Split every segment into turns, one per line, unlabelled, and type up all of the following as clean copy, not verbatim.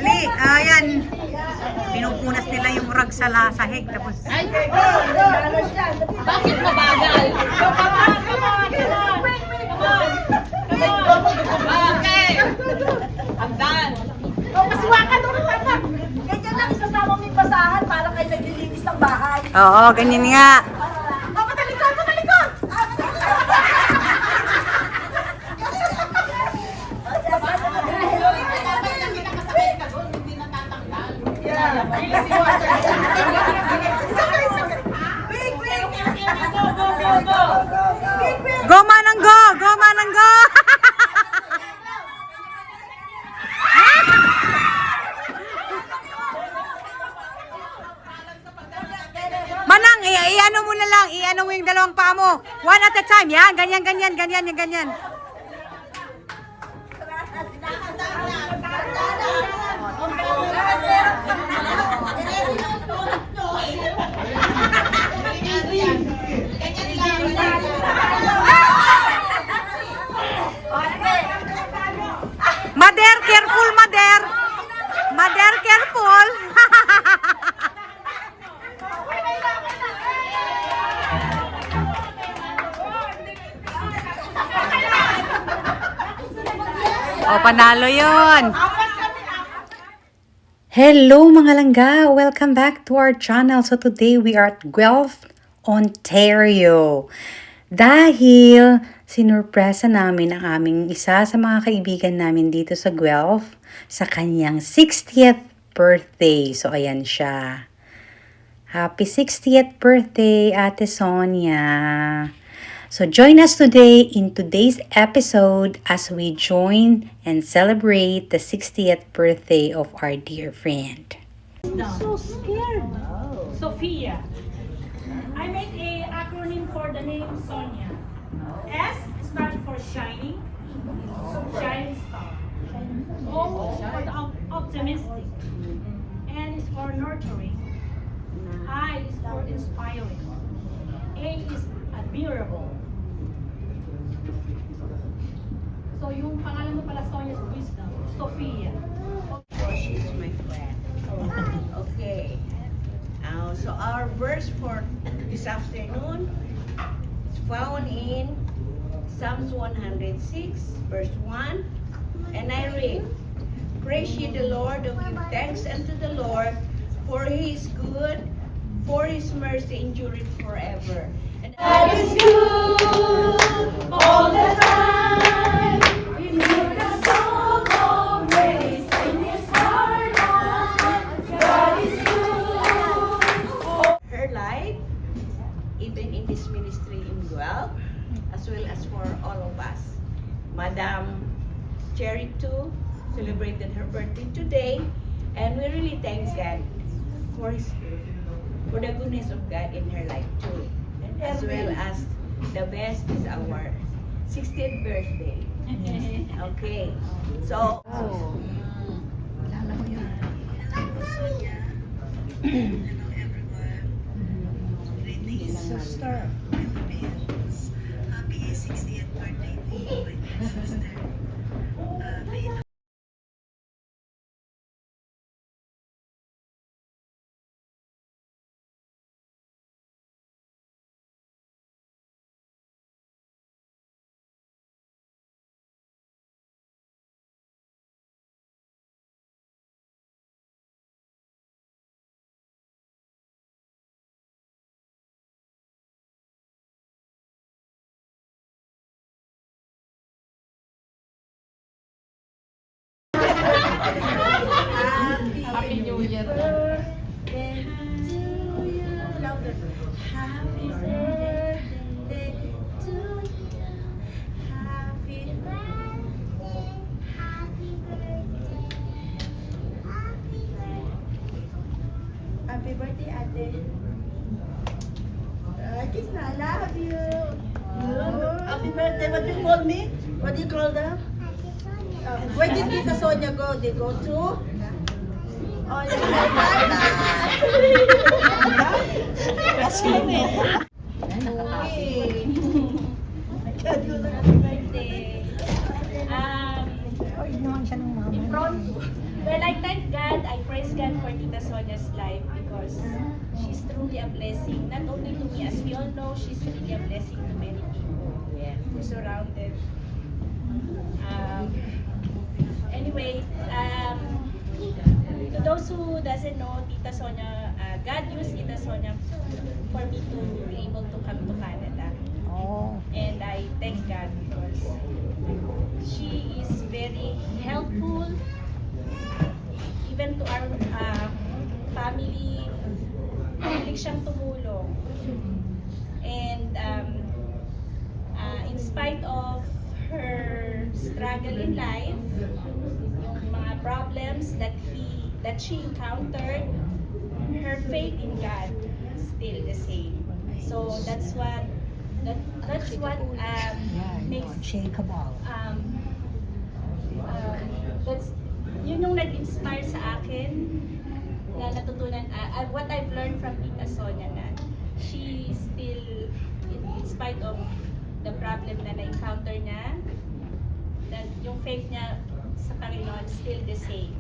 Dali, ayan. Pinupunas nila yung rag sa sahig. Tapos,
Ay! Bakit mabagal? Okay! Hanggan!
Kasiwakan mo rin naman. Ganyan lang isasama mo yung basahan para kayo naglilinis ng bahay.
oo, ganyan nga.
Patalikod! Patalikod!
Go manang go! Go manang go! Manang, i-ano mo na lang, i-ano mo yung dalawang paa mo. One at a time, yan. Ganyan, ganyan, ganyan, yung ganyan. Mother, careful, mother. Mother, careful. O, panalo yun. Hello mga langga! Welcome back to our channel. So today we are at Guelph, Ontario. Dahil sinurpresa namin ang aming isa sa mga kaibigan namin dito sa Guelph sa kanyang 60th birthday. So ayan siya. Happy 60th birthday, Ate Sonia! So join us today in today's episode as we join and celebrate the 60th birthday of our dear friend.
So scared. Sophia. I made a acronym for the name Sonia. S stands for shining. Shining star. O for the optimistic. N is for nurturing. I is for inspiring. A is admirable. So yung pangalan mo pala Sonia is wisdom. Sophia.
She's my friend. Okay. So our verse for this afternoon is found in Psalms 106, verse 1. And I read, Praise ye the Lord, give thanks unto the Lord, for he is good, for his mercy endureth forever. And
God is good all the time. We need a song of praise in His heart. God is good.
her life, even in this ministry in Guelph, as well as for all of us. Madam Cherry too celebrated her birthday today, and we really thank God for the goodness of God in her life too, as well as the best is our 60th birthday. Okay, so
Sister.
Happy 60th birthday to you, my dear sister.
Happy New Year.
Birthday to you. Happy birthday to you. Happy birthday. Happy birthday. Happy birthday, Ate. Kiss na, I love you. Happy birthday. What do you call me? What do you call them? Where did Tita Sonia go? They go to? Oh, they go Happy birthday.
Well, I thank God, I praise God for Tita Sonia's life because she's truly a blessing, not only to me, as we all know, she's really a blessing to many people who surrounded. Anyway, to those who doesn't know, Tita Sonia, God used Tita Sonia for me to be able to come to Canada. And I thank God because she is very helpful even to our family. Mahilig siyang tumulong. And in spite of her struggle in life, yung mga problems that she encountered, her faith in God is still the same. So that's what makes that's yun yung nag-inspire sa akin na natutunan what I've learned from Tita Sonia, na she still in spite of the problem na na-encounter niya, that yung faith niya sa Panginoon still the same.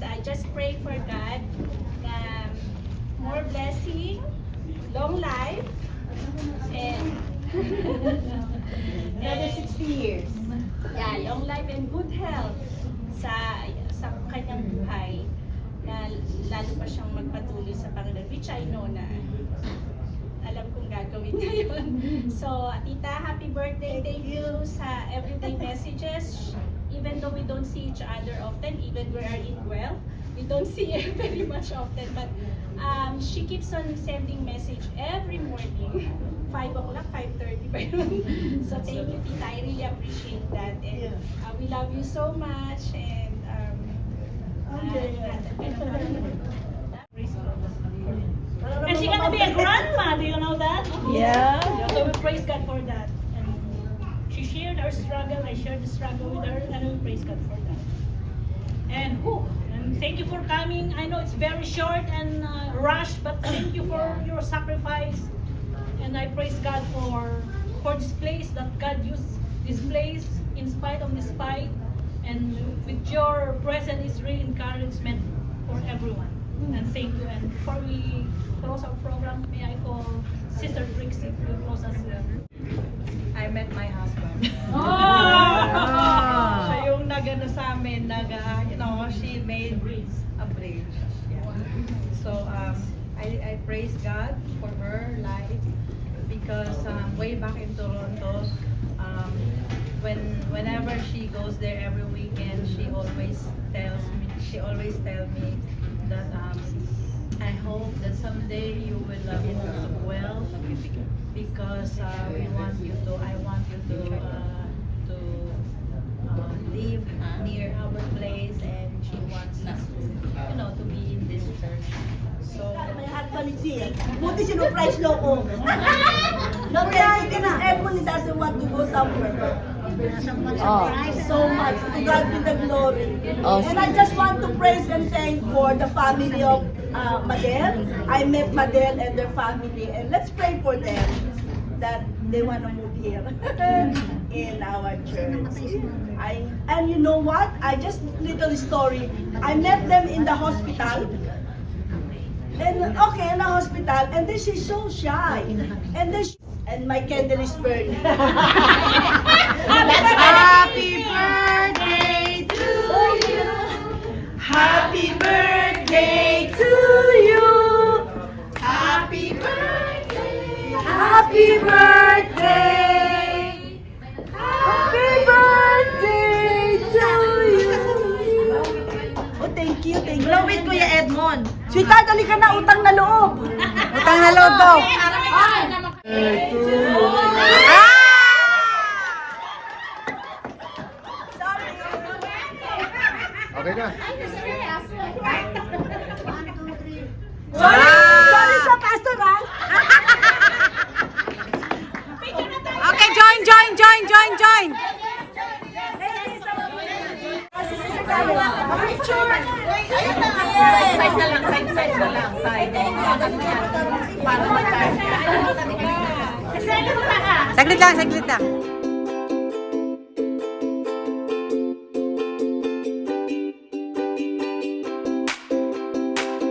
I just pray for God na more blessing, long life, and
Another 60 years.
yeah, long life and good health sa kanyang buhay, na lalo pa siyang magpatuloy sa Panginoon, which I know na alam kong gagawin niya yun. So, Tita, happy birthday. Thank you sa everyday messages. Even though we don't see each other often, even we are in Guelph, we don't see her very much often, but she keeps on sending message every morning. 5 o'clock, 5:30 pa yun. So thank you, Tita. I really appreciate that. And we love you so much. And
And she's gonna be a grandma, do you know that?
Yeah.
So we praise God for that. And she shared our struggle, I shared the struggle with her, and we praise God for that. And thank you for coming. I know it's very short and rushed, but thank you for your sacrifice. And I praise God for this place, that God used this place in spite of the spite. And with your presence is really encouragement for everyone. And thank you. And before we close our program, may I call Sister Trixie to close us.
I met my husband.
Oh!
Siya yung nag-ano sa amin, she made a bridge. Yeah. So, I praise God for her life because way back in Toronto, whenever she goes there every weekend, she always tells me that I hope that someday you will move to Guelph because I want you to live near our place, and she wants us to be in this church. So
May husband is here. Buti sinurprise lo ko. No, kaya Miss Ebony doesn't want to go somewhere. So much. To God be the glory. And I just want to praise and thank for the family of Madel. I met Madel and their family, and let's pray for them that they want to move here in our church. And you know what? I just little story. I met them in the hospital. And in the hospital, and then she's so shy. And then and my candle is burning.
Happy birthday to you. Happy birthday to you. Happy birthday. Happy birthday. Happy birthday to you.
Oh, thank you, thank you.
Blow it, Kuya Edmond.
Sweetheart, dali ka na, utang na loob.
Utang na loob daw.
Okay na.
Sorry sa pastor, ha?
Okay, join.
Side na lang. Para magkaya.
Saglit lang.